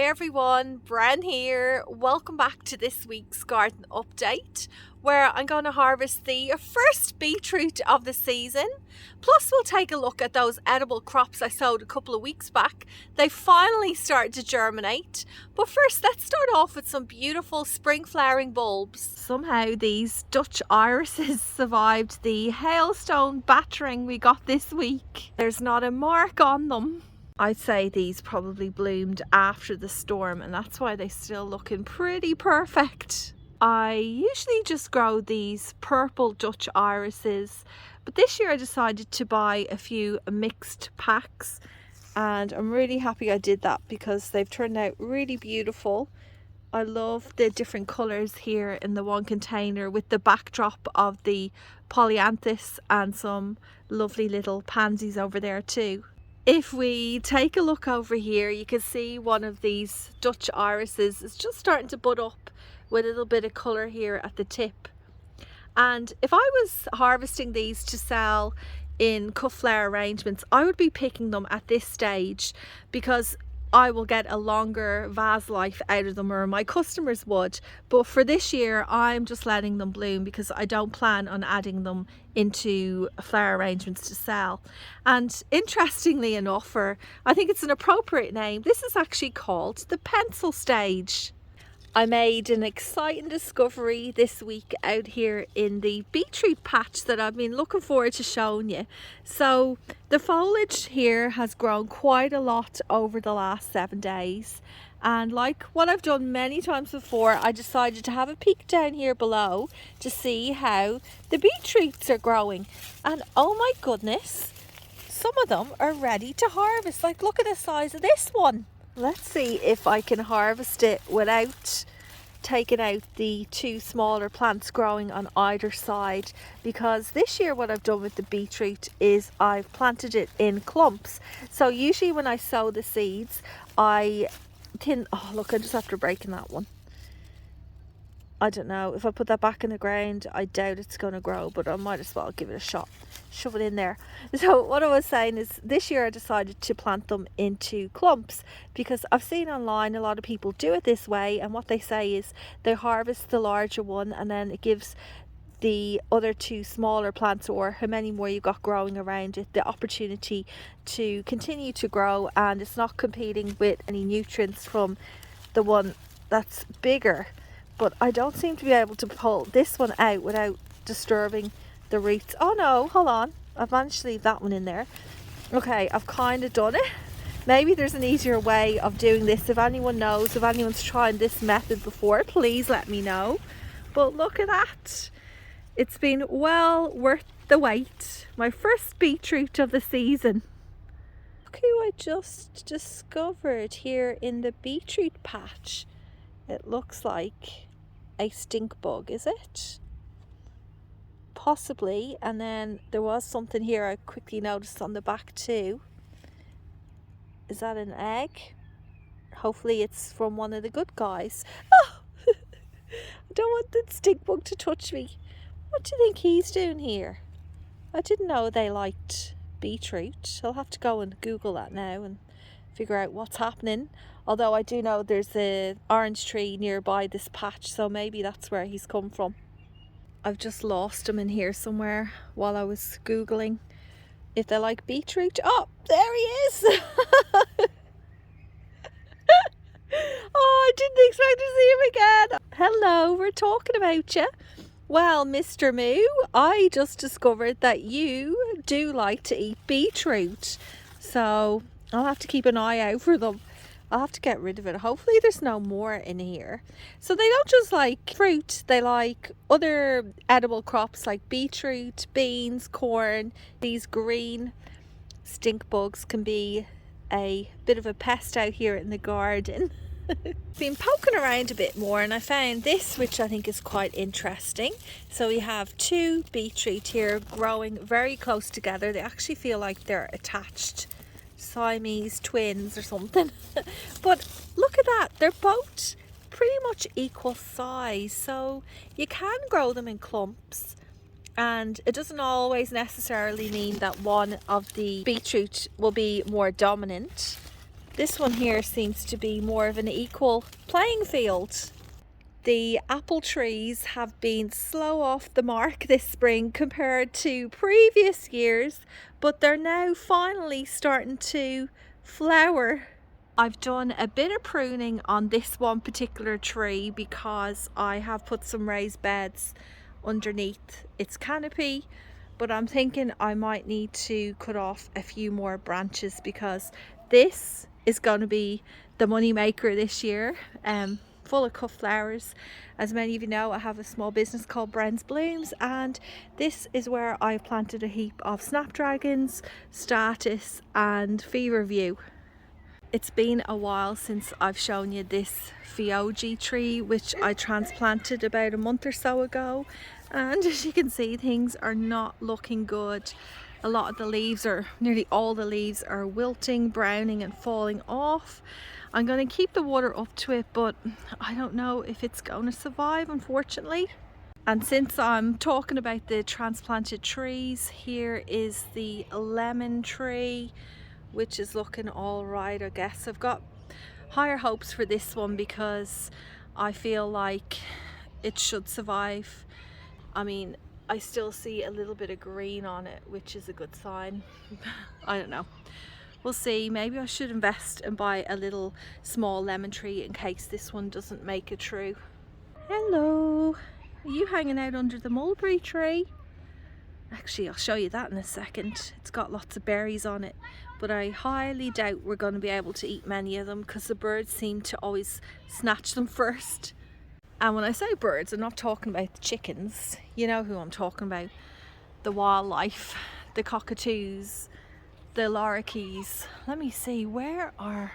everyone, Bren here. Welcome back to this week's garden update where I'm going to harvest the first beetroot of the season. Plus we'll take a look at those edible crops I sowed a couple of weeks back. They finally started to germinate. But first let's start off with some beautiful spring flowering bulbs. Somehow these Dutch irises survived the hailstone battering we got this week. There's not a mark on them. I'd say these probably bloomed after the storm and that's why they're still looking pretty perfect. I usually just grow these purple Dutch irises, but this year I decided to buy a few mixed packs and I'm really happy I did that because they've turned out really beautiful. I love the different colours here in the one container with the backdrop of the polyanthus and some lovely little pansies over there too. If we take a look over here, you can see one of these Dutch irises is just starting to bud up with a little bit of colour here at the tip. And if I was harvesting these to sell in cut flower arrangements, I would be picking them at this stage because I will get a longer vase life out of them, or my customers would. But for this year I'm just letting them bloom because I don't plan on adding them into flower arrangements to sell. And interestingly enough, or I think it's an appropriate name, this is actually called the pencil stage. I made an exciting discovery this week out here in the beetroot patch that I've been looking forward to showing you. So the foliage here has grown quite a lot over the last 7 days, and like what I've done many times before, I decided to have a peek down here below to see how the beetroots are growing. And oh my goodness, some of them are ready to harvest. Like, look at the size of this one. Let's see if I can harvest it without taking out the two smaller plants growing on either side, because this year what I've done with the beetroot is I've planted it in clumps. So usually when I sow the seeds, oh look, I just after breaking that one. I don't know, if I put that back in the ground, I doubt it's going to grow, but I might as well give it a shot. Shove it in there. So what I was saying is this year I decided to plant them into clumps because I've seen online a lot of people do it this way, and what they say is they harvest the larger one and then it gives the other two smaller plants, or how many more you got growing around it, the opportunity to continue to grow, and it's not competing with any nutrients from the one that's bigger. But I don't seem to be able to pull this one out without disturbing the roots. Oh no, hold on. I've managed to leave that one in there. Okay, I've kind of done it. Maybe there's an easier way of doing this. If anyone knows, if anyone's tried this method before, please let me know. But look at that. It's been well worth the wait. My first beetroot of the season. Look who I just discovered here in the beetroot patch. It looks like a stink bug, is it? Possibly. And then there was something here I quickly noticed on the back too. Is that an egg? Hopefully it's from one of the good guys. Oh! I don't want the stink bug to touch me. What do you think he's doing here? I didn't know they liked beetroot. I'll have to go and Google that now and figure out what's happening. Although I do know there's an orange tree nearby this patch, so maybe that's where he's come from. I've just lost him in here somewhere while I was Googling if they like beetroot. Oh, there he is! Oh, I didn't expect to see him again. Hello, we're talking about you. Well, Mr. Moo, I just discovered that you do like to eat beetroot, so I'll have to keep an eye out for them. I'll have to get rid of it. Hopefully there's no more in here. So they don't just like fruit, they like other edible crops like beetroot, beans, corn. These green stink bugs can be a bit of a pest out here in the garden. Been poking around a bit more and I found this, which I think is quite interesting. So we have two beetroot here growing very close together. They actually feel like they're attached. Siamese twins or something. But look at that, they're both pretty much equal size, so you can grow them in clumps, and it doesn't always necessarily mean that one of the beetroot will be more dominant. This one here seems to be more of an equal playing field. The apple trees have been slow off the mark this spring compared to previous years, but they're now finally starting to flower. I've done a bit of pruning on this one particular tree because I have put some raised beds underneath its canopy, but I'm thinking I might need to cut off a few more branches because this is going to be the money maker this year. Full of cut flowers. As many of you know, I have a small business called Bren's Blooms, and this is where I've planted a heap of Snapdragons, Status and Feverfew. It's been a while since I've shown you this Feoji tree, which I transplanted about a month or so ago, and as you can see, things are not looking good. A lot of the leaves, or nearly all the leaves, are wilting, browning and falling off. I'm going to keep the water up to it, but I don't know if it's going to survive, unfortunately. And since I'm talking about the transplanted trees, here is the lemon tree, which is looking all right, I guess. I've got higher hopes for this one because I feel like it should survive. I mean, I still see a little bit of green on it, which is a good sign. I don't know. We'll see. Maybe I should invest and buy a little small lemon tree in case this one doesn't make it through. Hello. Are you hanging out under the mulberry tree? Actually, I'll show you that in a second. It's got lots of berries on it, but I highly doubt we're going to be able to eat many of them because the birds seem to always snatch them first. And when I say birds, I'm not talking about the chickens. You know who I'm talking about. The wildlife, the cockatoos, the lorikeets. Let me see, where are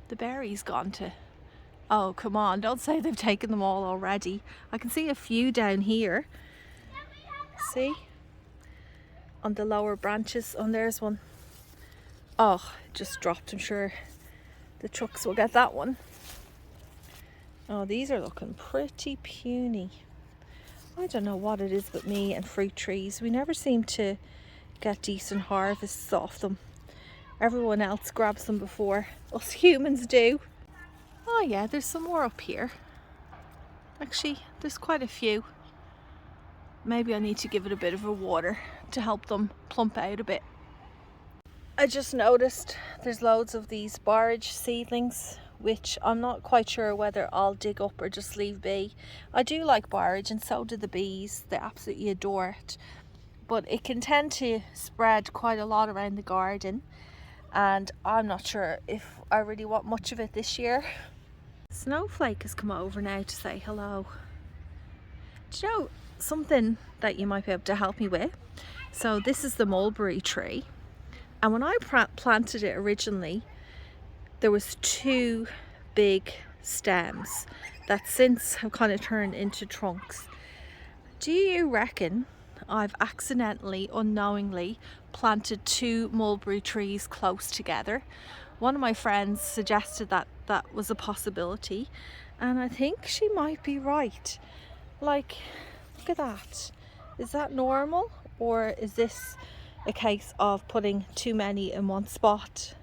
the berries gone to? Oh, come on, don't say they've taken them all already. I can see a few down here. See? On the lower branches. Oh, there's one. Oh, it just dropped. I'm sure the trucks will get that one. Oh, these are looking pretty puny. I don't know what it is with me and fruit trees. We never seem to get decent harvests off them. Everyone else grabs them before us humans do. Oh yeah, there's some more up here. Actually, there's quite a few. Maybe I need to give it a bit of a water to help them plump out a bit. I just noticed there's loads of these borage seedlings, which I'm not quite sure whether I'll dig up or just leave be. I do like borage, and so do the bees. They absolutely adore it. But it can tend to spread quite a lot around the garden, and I'm not sure if I really want much of it this year. Snowflake has come over now to say hello. Do you know something that you might be able to help me with? So this is the mulberry tree, and when I planted it originally, there was 2 big stems that since have kind of turned into trunks. Do you reckon I've accidentally, unknowingly planted 2 mulberry trees close together? One of my friends suggested that that was a possibility, and I think she might be right. Like, look at that. Is that normal, or is this a case of putting too many in one spot?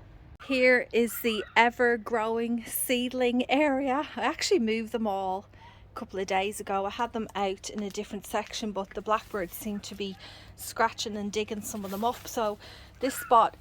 Here is the ever-growing seedling area. I actually moved them all a couple of days ago. I had them out in a different section, but the blackbirds seem to be scratching and digging some of them up. So this spot,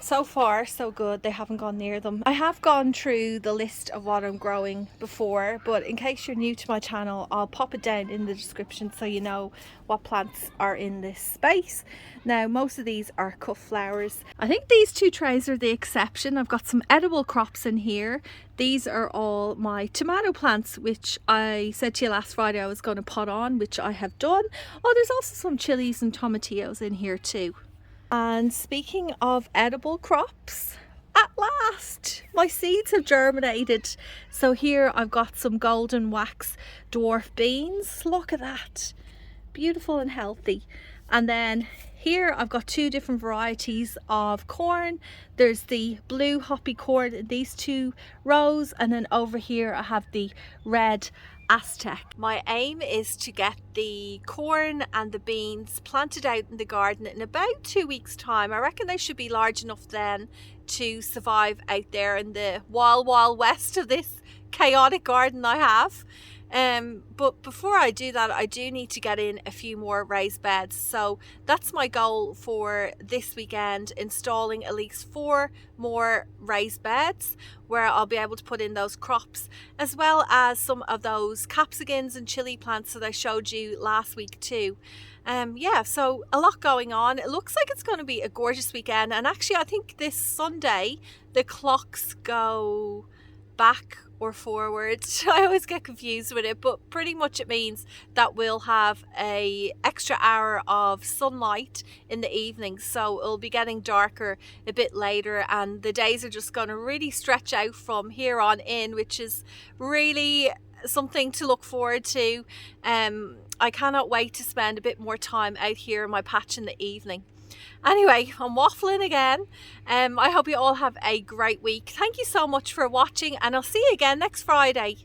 so far so good. They haven't gone near them. I have gone through the list of what I'm growing before, but in case you're new to my channel, I'll pop it down in the description so you know what plants are in this space. Now, most of these are cut flowers. I think these 2 trays are the exception. I've got some edible crops in here. These are all my tomato plants, which I said to you last Friday I was going to pot on, which I have done. Oh, there's also some chilies and tomatillos in here too. And speaking of edible crops, at last my seeds have germinated. So here I've got some golden wax dwarf beans. Look at that, beautiful and healthy. And then here I've got 2 different varieties of corn. There's the blue hoppy corn in these 2 rows, and then over here I have the red Aztec. My aim is to get the corn and the beans planted out in the garden in about 2 weeks time. I reckon they should be large enough then to survive out there in the wild west of this chaotic garden I have. But before I do that, I do need to get in a few more raised beds. So that's my goal for this weekend, installing at least 4 more raised beds where I'll be able to put in those crops, as well as some of those capsicums and chili plants that I showed you last week too. Yeah, so a lot going on. It looks like it's going to be a gorgeous weekend. And actually, I think this Sunday, the clocks go back or forward. I always get confused with it, but pretty much it means that we'll have a extra hour of sunlight in the evening, so it'll be getting darker a bit later, and the days are just going to really stretch out from here on in, which is really something to look forward to. I cannot wait to spend a bit more time out here in my patch in the evening. Anyway, I'm waffling again. I hope you all have a great week. Thank you so much for watching, and I'll see you again next Friday.